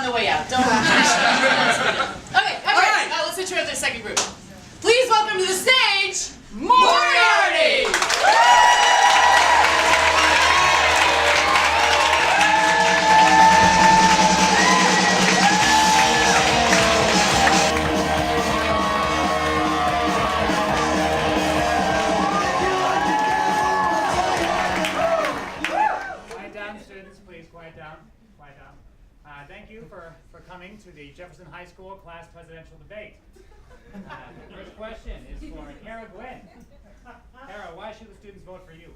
on the way out. Don't. Okay, let's introduce our second group. Please welcome to the stage, Moriarty! Thank you for coming to the Jefferson High School class presidential debate. The first question is for Gwinn. Kara, why should the students vote for you?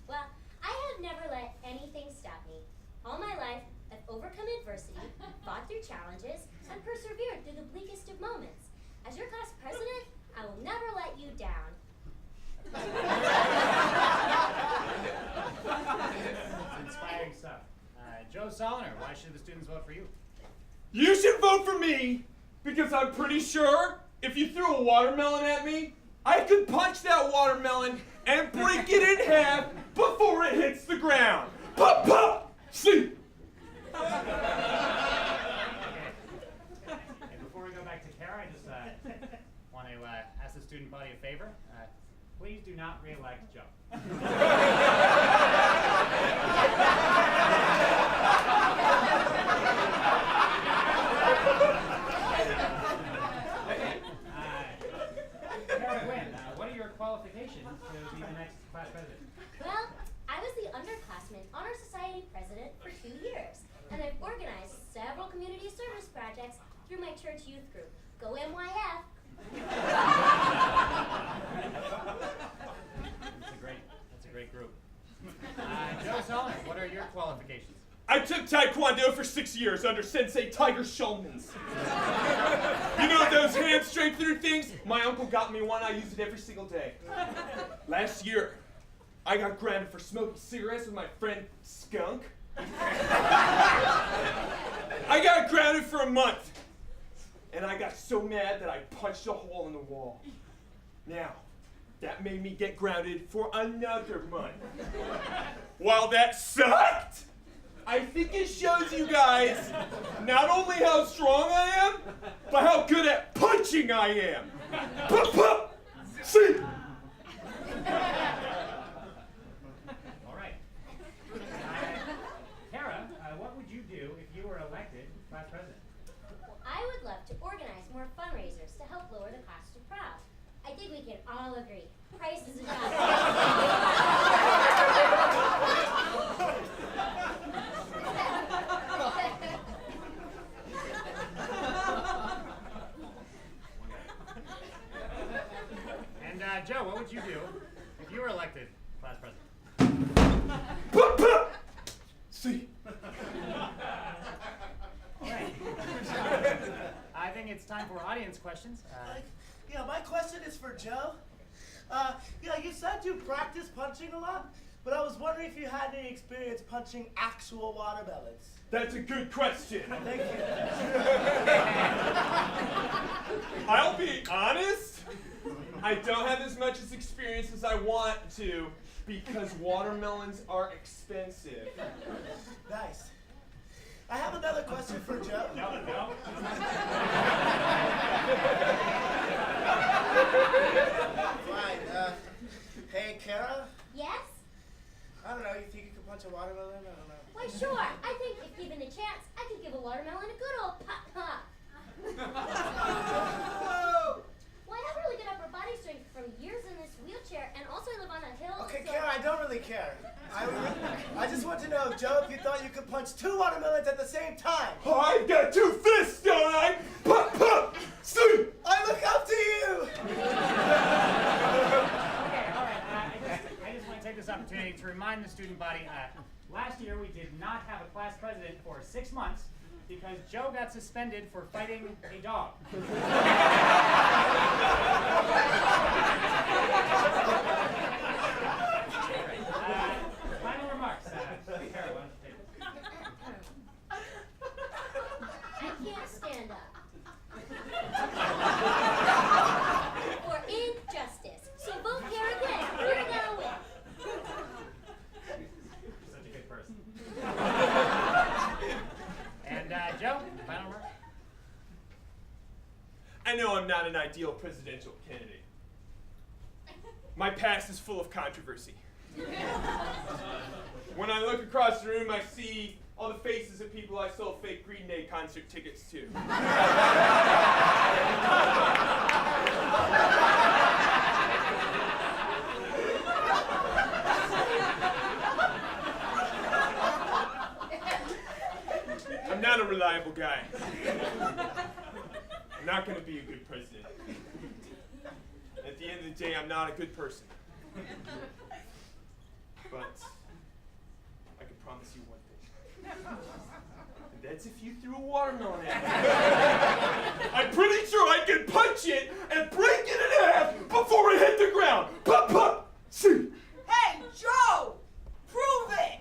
Well, I have never let anything stop me. All my life, I've overcome adversity, fought through challenges, and persevered through the bleakest of moments. As your class president, I will never let you down. It's inspiring stuff. Soloner, why should the students vote for you? You should vote for me because I'm pretty sure if you threw a watermelon at me, I could punch that watermelon and break it in half before it hits the ground. Pop, pop! See? Okay, before we go back to Kara, I just want to ask the student body a favor. Please do not re-elect Joe. Qualifications to be the next class president? Well, I was the underclassmen honor society president for 2 years, and I've organized several community service projects through my church youth group. Go MYF! That's a great group. Soloner, what are your qualifications? I took Taekwondo for 6 years under Sensei Tiger Schulman's. You know those hands straight through things? My uncle got me one. I use it every single day. Last year, I got grounded for smoking cigarettes with my friend Skunk. I got grounded for a month. And I got so mad that I punched a hole in the wall. Now, that made me get grounded for another month. While that sucked, I think it shows you guys not only how strong I am, but how good at punching I am. Pup, pup. See? All right. Kara, what would you do if you were elected class president? Well, I would love to organize more fundraisers to help lower the cost of prom. I think we can all agree. Prices are not. And Joe, what would you do if you were elected class president? Pup, pup. See? All right. I think it's time for audience questions. Yeah, my question is for Joe. You said you practice punching a lot, but I was wondering if you had any experience punching actual watermelons. That's a good question. Thank you. I'll be honest, I don't have as much experience as I want to because watermelons are expensive. Nice. I have another question for Joe. No. Fine. Hey, Kara? Yes? I don't know, you think you could punch a watermelon? I don't know. Why, sure. I think if given a chance, I could give a watermelon a good old pop-pop. Well, I have really good upper body strength from years in this wheelchair, and also I live on a hill. Okay, so... Kara, I don't really care. I just want to know, Joe, if you thought you could punch 2 watermelons at the same time. Oh, I've got 2 fists, don't I? Pup, pup. See? I look up to you! Okay, all right. I just want to take this opportunity to remind the student body, last year we did not have a class president for 6 months because Joe got suspended for fighting a dog. Final remarks. Kara, why don't you take it? I can't stand up. For injustice. So vote Kara Gwinn. You're gonna win. Such a good person. And Joe, final I know I'm not an ideal presidential candidate. My past is full of controversy. When I look across the room, I see all the faces of people I sold fake Green Day concert tickets to. I'm not a reliable guy. I'm not going to be a good president. At the end of the day, I'm not a good person. But I can promise you one thing. And that's if you threw a watermelon at me. I'm pretty sure I could punch it and break it in half before it hit the ground. Pop, pop, see. Hey, Joe! Prove it!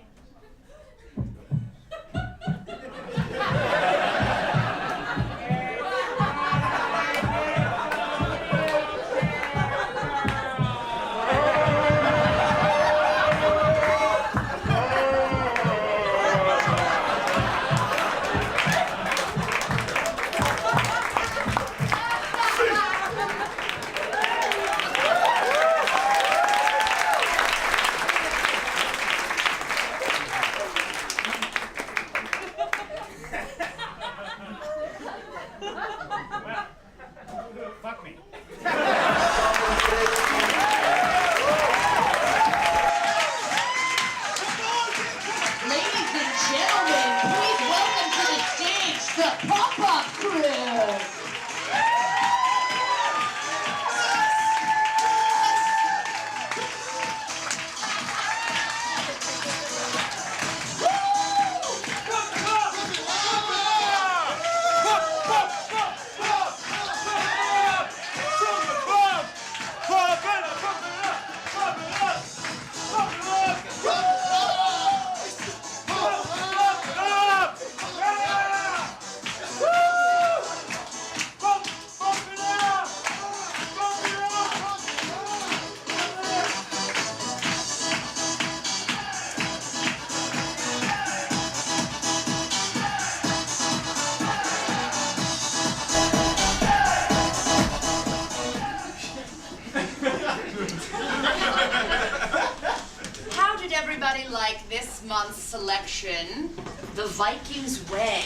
Selection, The Viking's Way.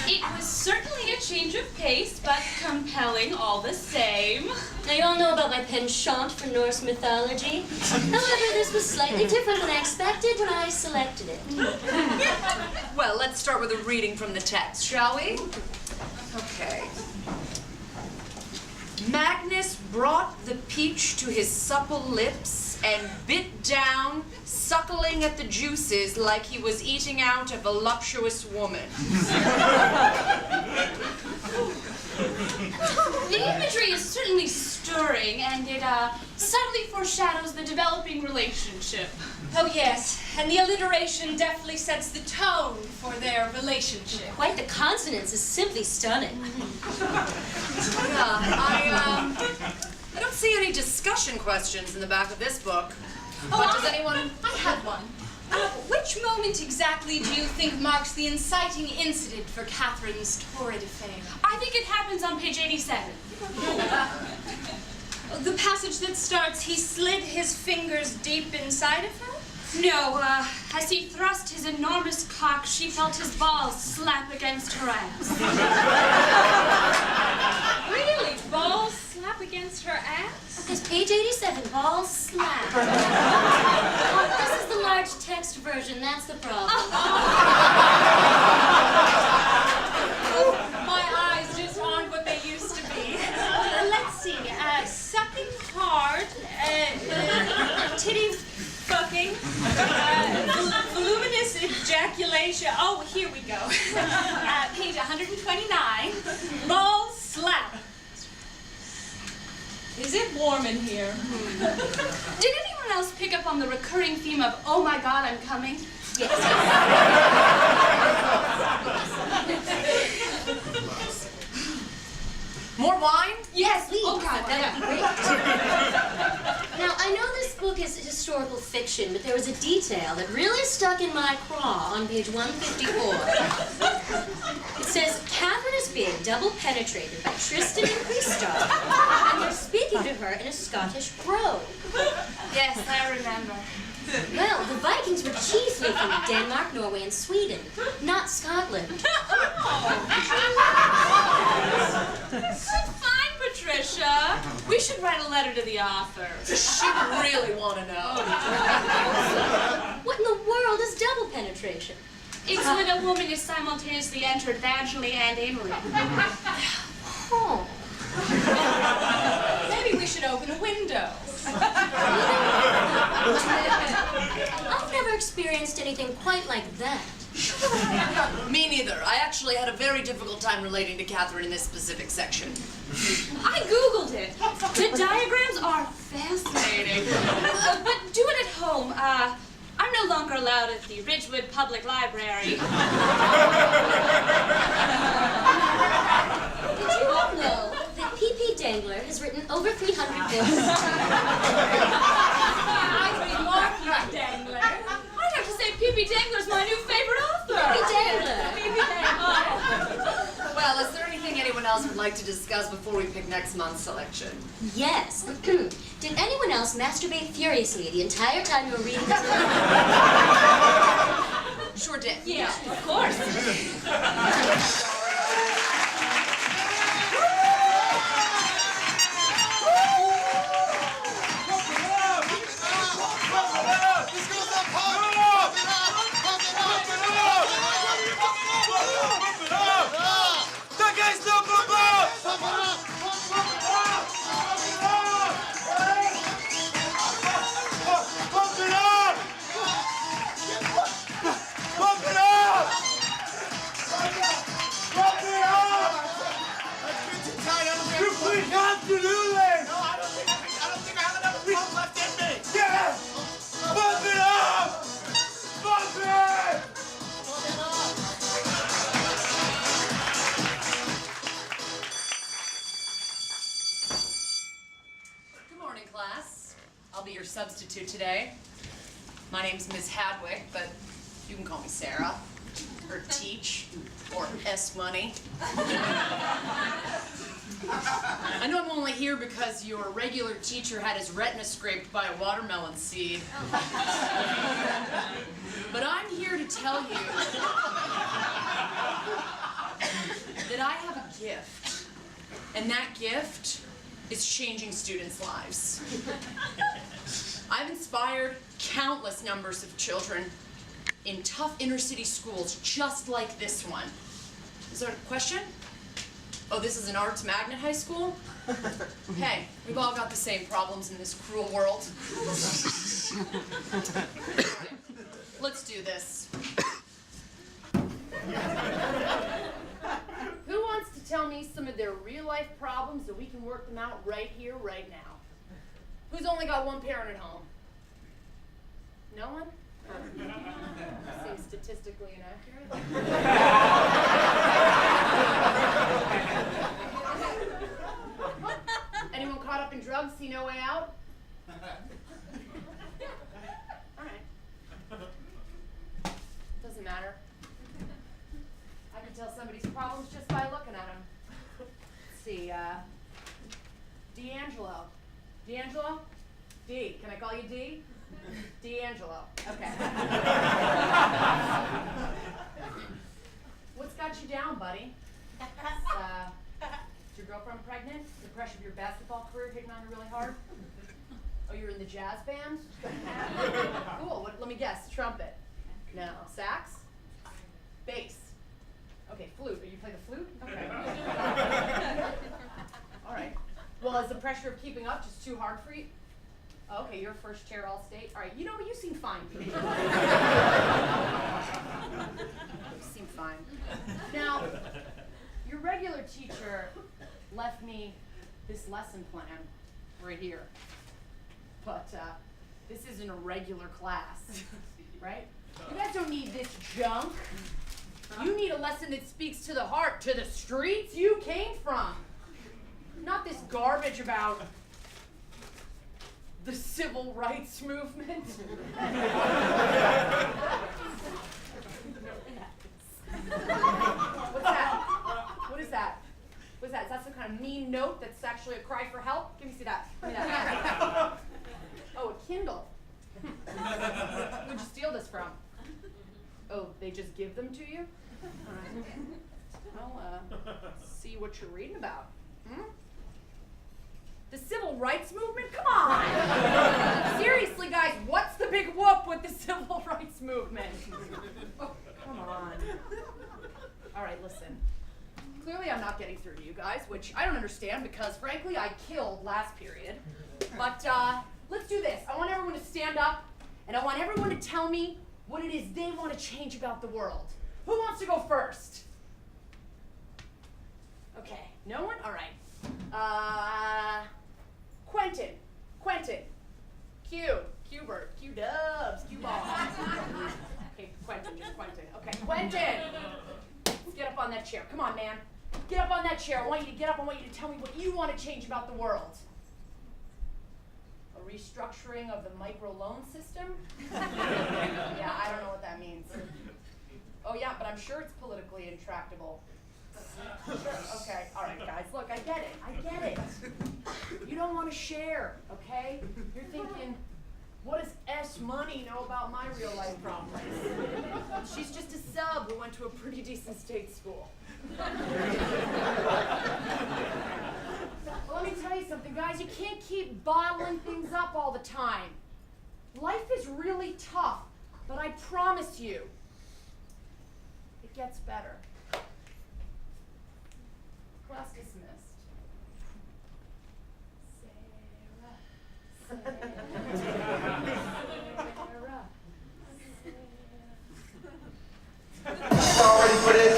It was certainly a change of pace, but compelling all the same. Now, you all know about my penchant for Norse mythology. However, this was slightly different than I expected when I selected it. Well, let's start with a reading from the text, shall we? Okay. Magnus brought the peach to his supple lips and bit down, suckling at the juices like he was eating out a voluptuous woman. The imagery is certainly stirring, and it subtly foreshadows the developing relationship. Oh yes, and the alliteration definitely sets the tone for their relationship. Quite the consonance is simply stunning. Yeah, I don't see any discussion questions in the back of this book. But does anyone? I had one. Which moment exactly do you think marks the inciting incident for Catherine's torrid affair? I think it happens on page 87. The passage that starts, he slid his fingers deep inside of her? No, as he thrust his enormous cock, she felt his balls slap against her ass. Really? Balls slap against her ass? Because page 87, balls slap. This is the large text version, that's the problem. My eyes just aren't what they used to be. Let's see, sucking hard, titty fucking, voluminous ejaculation. Oh, here we go. Page 129, balls slap. Is it warm in here? Did anyone else pick up on the recurring theme of, oh my God, I'm coming? Yes. More wine? Yes, please. Oh God, that would be great. Now, I know this book is historical fiction, but there was a detail that really stuck in my craw on page 154. It says, Catherine is being double penetrated by Tristan and Christoph, and they're speaking to her in a Scottish brogue. Yes, I remember. Well, the Vikings were chiefly from Denmark, Norway, and Sweden, not Scotland. Fine, Patricia. We should write a letter to the author. She really want to know. What in the world is double penetration? It's when a woman is simultaneously entered vaginally and anally. Oh. Maybe we should open a window. I've never experienced anything quite like that. Me neither. I actually had a very difficult time relating to Catherine in this specific section. I Googled it. The diagrams are fascinating. But do it at home. I'm no longer allowed at the Ridgewood Public Library. Did you all know that P.P. Dangler has written over 300 books? I read more P.P. Dangler. I'd have to say P.P. Dangler's my new favorite author. P.P. Dangler. P.P. Dangler. Well, is there anything anyone else would like to discuss before we pick next month's selection? Yes. Did anyone else masturbate furiously the entire time you were reading this book? Sure did. Yeah, of course. Substitute today. My name's Miss Hadwick, but you can call me Sarah, or Teach, or S-Money. I know I'm only here because your regular teacher had his retina scraped by a watermelon seed. But I'm here to tell you that I have a gift, and that gift is changing students' lives. I've inspired countless numbers of children in tough inner-city schools just like this one. Is there a question? Oh, this is an arts magnet high school? Hey, we've all got the same problems in this cruel world. Let's do this. Who wants to tell me some of their real-life problems so we can work them out right here, right now? Who's only got one parent at home? No one? Seems statistically inaccurate. Anyone caught up in drugs, see no way out? All right. Doesn't matter. I can tell somebody's problems just by looking at them. Let's see, D'Angelo. D'Angelo? D. Can I call you D? D'Angelo. Okay. What's got you down, buddy? Is your girlfriend pregnant? The pressure of your basketball career hitting on you really hard? Oh, you're in the jazz band? Cool. Let me guess. Trumpet. No. Sax? Bass. Okay, flute. You play the flute? Okay. All right. Well, is the pressure of keeping up just too hard for you? Oh, okay, you're first chair all state. All right, you know what? You seem fine. You seem fine. Now, your regular teacher left me this lesson plan right here. But this isn't a regular class, right? You guys don't need this junk. You need a lesson that speaks to the heart, to the streets you came from. Not this garbage about the civil rights movement. What's that? What is that? What's that? Is that some kind of mean note that's actually a cry for help? Give me see that. Give me that. Oh, a Kindle. Who'd you steal this from? Oh, they just give them to you? All right. Well, see what you're reading about. Hmm? The civil rights movement? Come on! Seriously, guys, what's the big whoop with the civil rights movement? Oh, come on. All right, listen. Clearly I'm not getting through to you guys, which I don't understand because, frankly, I killed last period. But let's do this. I want everyone to stand up, and I want everyone to tell me what it is they want to change about the world. Who wants to go first? Okay, no one? All right. Quentin. Q-Bert, Q-Dubs, Q-Ball. Okay, Quentin. Okay, Quentin! Let's get up on that chair. Come on, man. Get up on that chair. I want you to get up. I want you to tell me what you want to change about the world. A restructuring of the microloan system? Yeah, I don't know what that means. Oh, yeah, but I'm sure it's politically intractable. Okay, all right, guys, look, I get it. You don't want to share, okay? You're thinking, what does S Money know about my real life problems? She's just a sub who went to a pretty decent state school. Well, let me tell you something, guys. You can't keep bottling things up all the time. Life is really tough, but I promise you, it gets better. Class dismissed. All ready for this?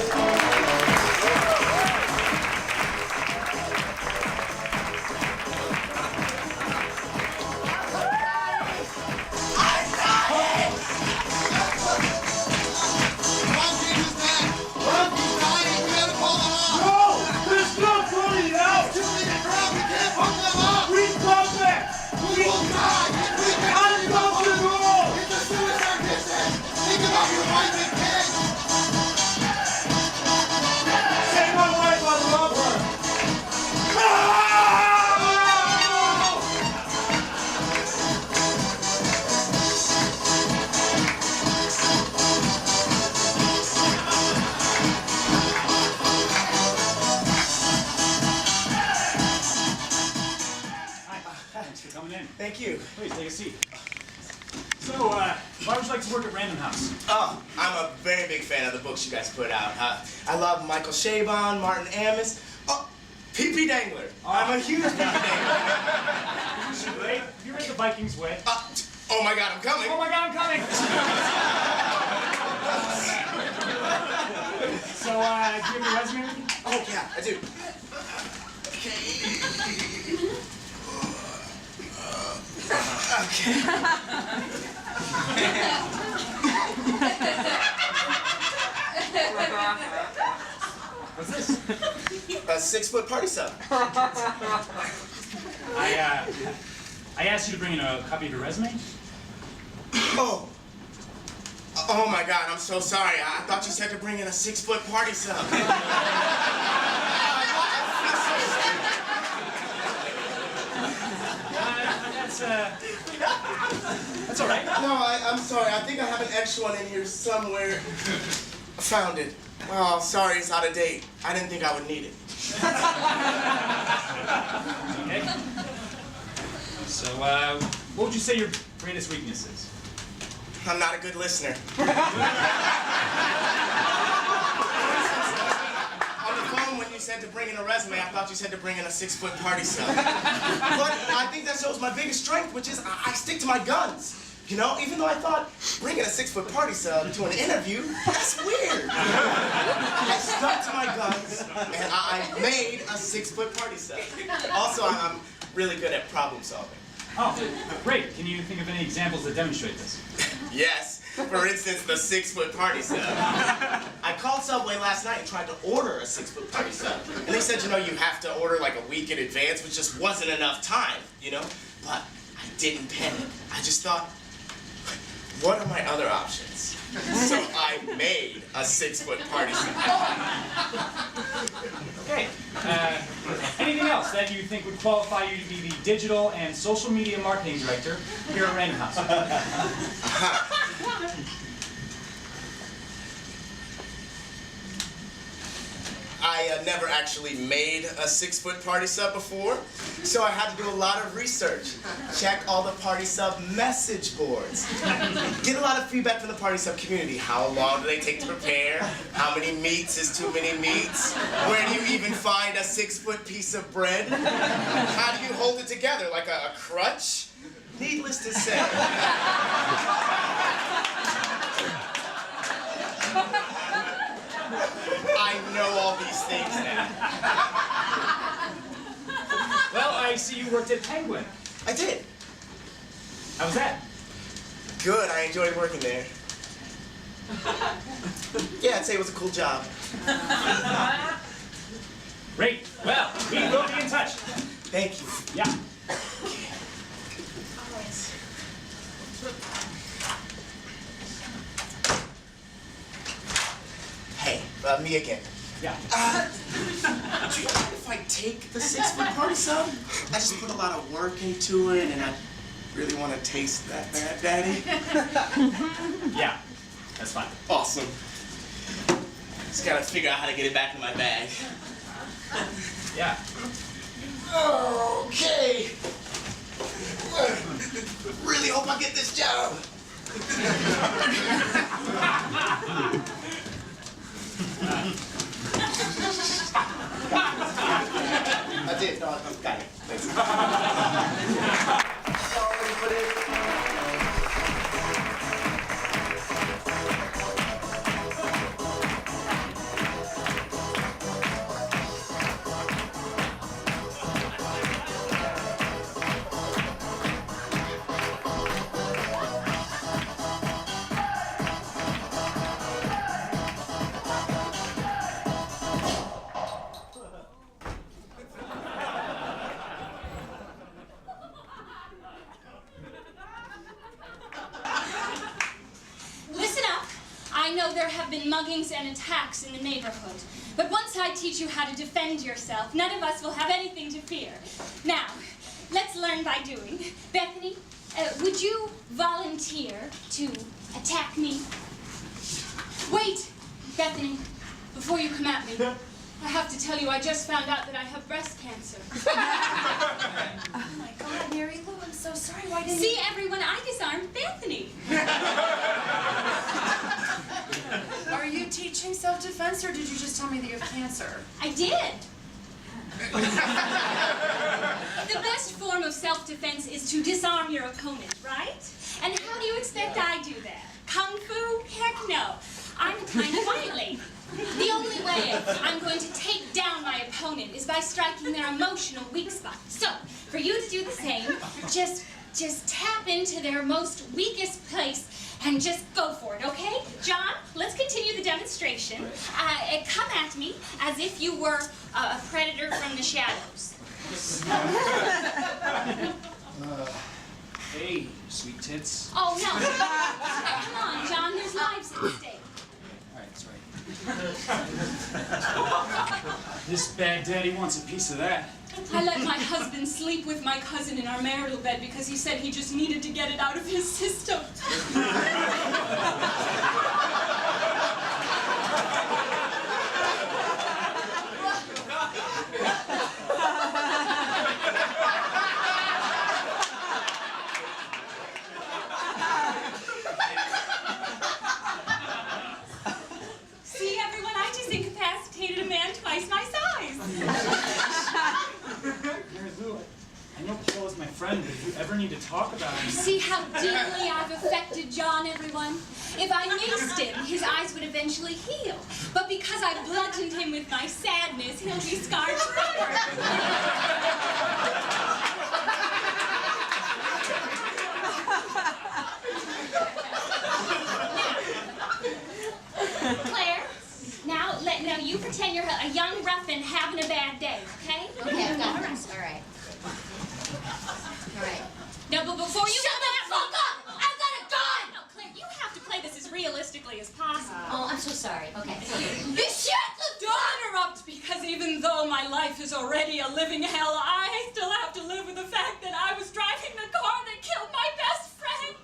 Thank you. Please, take a seat. So, why would you like to work at Random House? Oh, I'm a very big fan of the books you guys put out. I love Michael Chabon, Martin Amis. Oh, P.P. Dangler. I'm a huge P.P. Dangler. Wait, have you read The Viking's Way? Oh my God, I'm coming. Oh my God, I'm coming! So, do you have your resume with you? Oh, yeah, I do. Okay. What's this? A 6-foot party sub. I asked you to bring in a copy of your resume. Oh my God, I'm so sorry. I thought you said to bring in a 6-foot party sub. That's all right. No, I'm sorry. I think I have an extra one in here somewhere. I found it. Oh, sorry, it's out of date. I didn't think I would need it. Okay. So, what would you say your greatest weakness is? I'm not a good listener. On the phone, when you said to bring in a resume, I thought you said to bring in a 6-foot party sub. But I think that shows my biggest strength, which is I stick to my guns. You know, even though I thought bringing a 6-foot party sub to an interview, that's weird. I stuck to my guns, and I made a 6-foot party sub. Also, I'm really good at problem solving. Oh, great. Can you think of any examples that demonstrate this? Yes. For instance, the 6-foot party sub. I called Subway last night and tried to order a 6-foot party sub. And they said, you know, you have to order like a week in advance, which just wasn't enough time, you know? But I didn't panic. I just thought, what are my other options? So I made a 6-foot party sub. Okay. course that you think would qualify you to be the Digital and Social Media Marketing Director here at Random House. I never actually made a 6-foot party sub before, so I had to do a lot of research. Check all the party sub message boards. Get a lot of feedback from the party sub community. How long do they take to prepare? How many meats is too many meats? Where do you even find a 6-foot piece of bread? How do you hold it together, like a crutch? Needless to say. I know all these things now. Well, I see you worked at Penguin. I did. How was that? Good, I enjoyed working there. Yeah, I'd say it was a cool job. Great. Well, we will be in touch. Thank you. Yeah. Hey, me again. Yeah. Do you mind if I take the 6-foot party sub? I just put a lot of work into it, and I really want to taste that bad, Daddy. Yeah, that's fine. Awesome. Just gotta figure out how to get it back in my bag. Yeah. Okay. Really hope I get this job. I did. No, I've got it. Thanks. Muggings and attacks in the neighborhood. But once I teach you how to defend yourself, none of us will have anything to fear. Now, let's learn by doing. Bethany, would you volunteer to attack me? Wait, Bethany, before you come at me, I have to tell you I just found out that I have breast cancer. Oh my God, Mary Lou, I'm so sorry. Why didn't See, everyone, I disarmed Bethany. Are you teaching self-defense, or did you just tell me that you have cancer? I did. The best form of self-defense is to disarm your opponent, right? And how do you expect I do that? Kung Fu? Heck no. I'm kind of violent. The only way I'm going to take down my opponent is by striking their emotional weak spot. So, for you to do the same, just tap into their most weakest place and just go for it, okay? John, let's continue the demonstration. Come at me as if you were a predator from the shadows. Hey, sweet tits. Oh, no. Come on, John, there's lives at stake. All right, sorry. This bad daddy wants a piece of that. I let my husband sleep with my cousin in our marital bed because he said he just needed to get it out of his system. See, everyone, I just incapacitated a man twice my size. I know Paul is my friend, but if you ever need to talk about him... See how deeply I've affected John, everyone? If I maced him, his eyes would eventually heal. But because I bludgeoned him with my sadness, he'll be scarred forever. Claire, now you pretend you're a young ruffian having a bad day, okay? Okay, I've got this. All right. All right. No, but before you... Shut the fuck up! I've got a gun! No, Claire, you have to play this as real realistically as possible. Oh, I'm so sorry. Okay. Don't interrupt, because even though my life is already a living hell, I still have to live with the fact that I was driving the car that killed my best friend.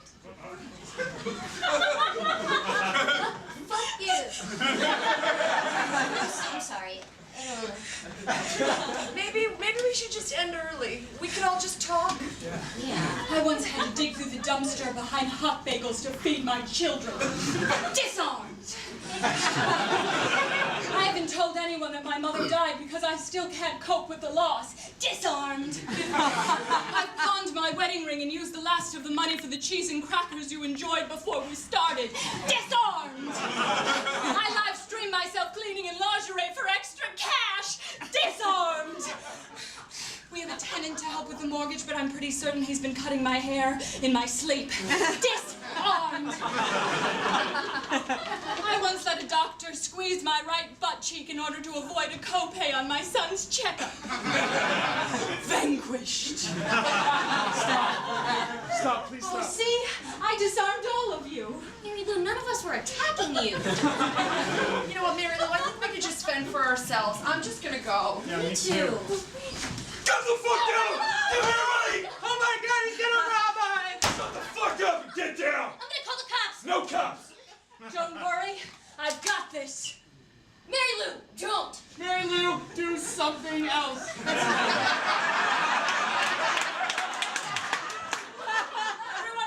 Fuck you. I'm sorry. Maybe we should just end early. We could all just talk. Yeah. I once had to dig through the dumpster behind hot bagels to feed my children. Disarmed. I haven't told anyone that my mother died because I still can't cope with the loss. Disarmed. I've pawned my wedding ring and used the last of the money for the cheese and crackers you enjoyed before we started. Disarmed. I live stream myself cleaning in lingerie for extra cash. Disarmed. We have a tenant to help with the mortgage, but I'm pretty certain he's been cutting my hair in my sleep. Disarmed. I once let a doctor squeeze my right butt cheek in order to avoid a copay on my son's checkup. Vanquished. Stop, please stop. Oh, see? I disarmed all of you. Mary Lou, none of us were attacking you. You know what, Mary Lou, I think we could just fend for ourselves. I'm just gonna go. Me too. Get the fuck down! Give me your money! Oh my God, he's gonna rob us! Shut the fuck up and get down! I'm gonna call the cops. No cops! Don't worry. I've got this. Mary Lou, don't. Mary Lou, do something else. Everyone,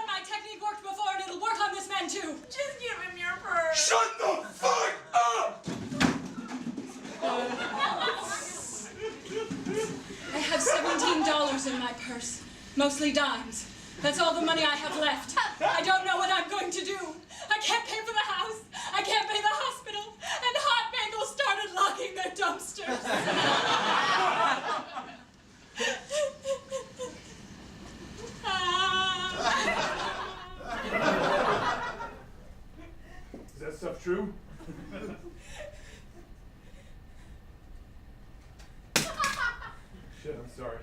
my technique worked before and it'll work on this man too. Just give him your purse. Shut the fuck up! I have $17 in my purse, mostly dimes. That's all the money I have left. I don't know what I'm going to do. I can't pay for the house. I can't pay the hospital. And Hot Bagels started locking their dumpsters. Is that stuff true? Shit, I'm sorry.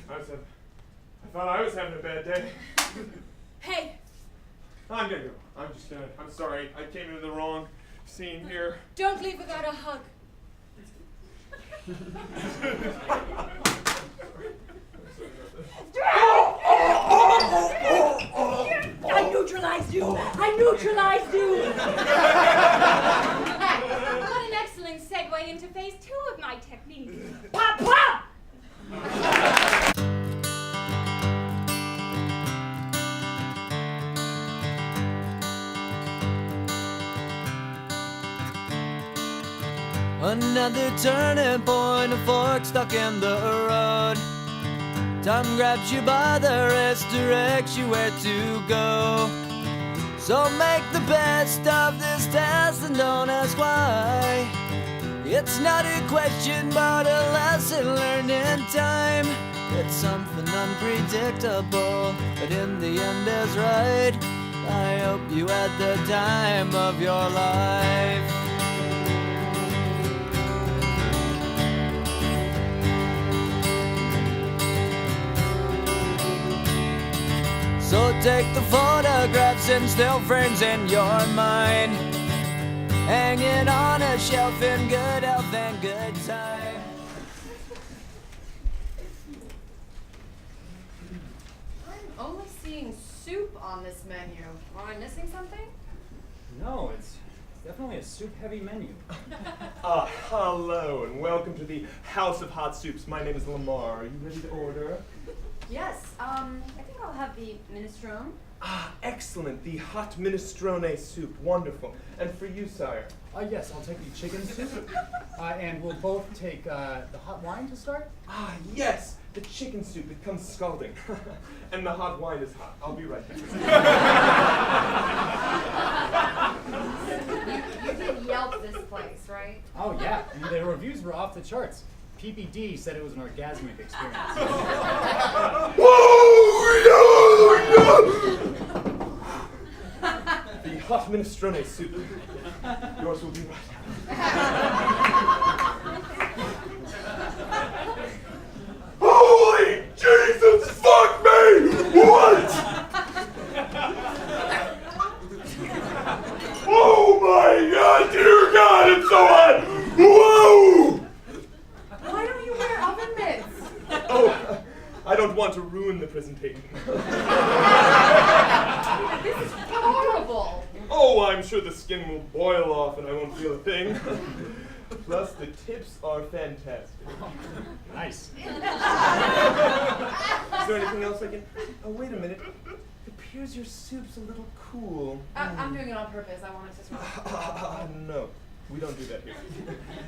I thought I was having a bad day. Hey, I'm gonna go. I'm sorry. I came into the wrong scene here. don't leave without a hug. I neutralized you! I neutralized you! What an excellent segue into phase 2 of my technique. Pop, pop! Another turning point, a fork stuck in the road. Time grabs you by the wrist, directs you where to go. So make the best of this test and don't ask why. It's not a question but a lesson learned in time. It's something unpredictable, but in the end is right. I hope you had the time of your life. So take the photographs and still frames in your mind, hanging on a shelf in good health and good time. I'm only seeing soup on this menu. Am I missing something? No, it's definitely a soup-heavy menu. Hello and welcome to the House of Hot Soups. My name is Lamar. Are you ready to order? Yes, I think I'll have the minestrone. Excellent. The hot minestrone soup. Wonderful. And for you, sire? Yes, I'll take the chicken soup. And we'll both take the hot wine to start. Yes. The chicken soup. It comes scalding. And the hot wine is hot. I'll be right back. You did Yelp this place, right? Oh yeah, and the reviews were off the charts. PPD said it was an orgasmic experience. The hot minestrone soup. Yours will be right. Holy Jesus, fuck me! What? presentation. This is horrible. Oh, I'm sure the skin will boil off and I won't feel a thing. Plus, the tips are fantastic. Nice. Is there anything else I can... Oh, wait a minute. It appears your soup's a little cool. I'm doing it on purpose. I wanted to sort of... No, we don't do that here.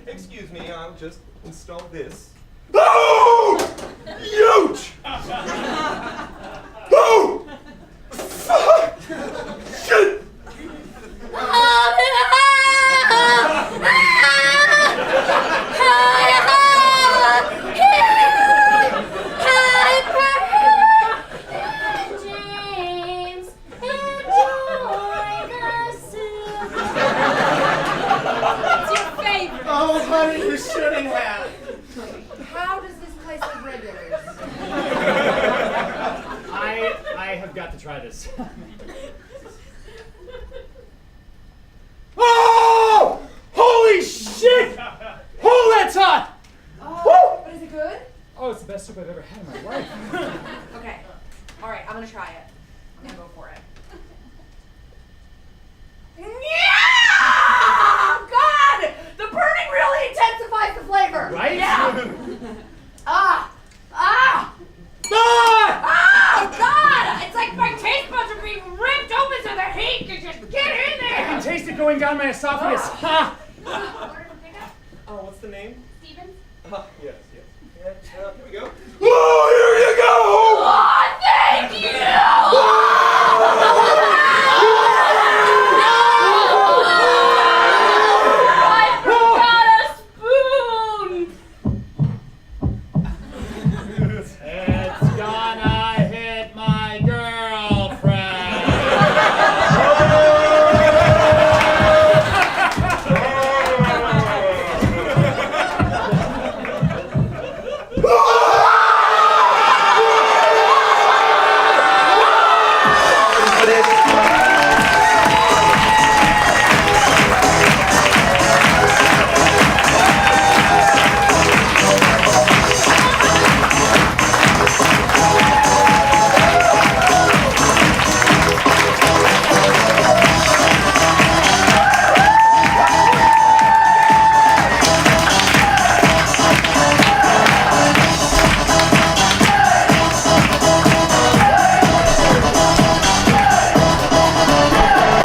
Excuse me, I'll just install this. Oh! Huge! Oh! Fuck! Shit! Oh, honey, you shouldn't have. How does this place have regulars? I have got to try this. Oh! Holy shit! Oh, that's hot! Oh, but is it good? Oh, it's the best soup I've ever had in my life. Okay. All right, I'm gonna try it. I'm gonna go for it. Yeah! God! The burning really intensifies the flavor. Right? Yeah. Ah! Ah! Oh God! It's like my taste buds are being ripped open so the heat can just get in I there. can taste it going down my esophagus. Ha! Oh, what's the name? Stevens? Yes. Yeah, here we go. Oh, here you go! Oh, thank you!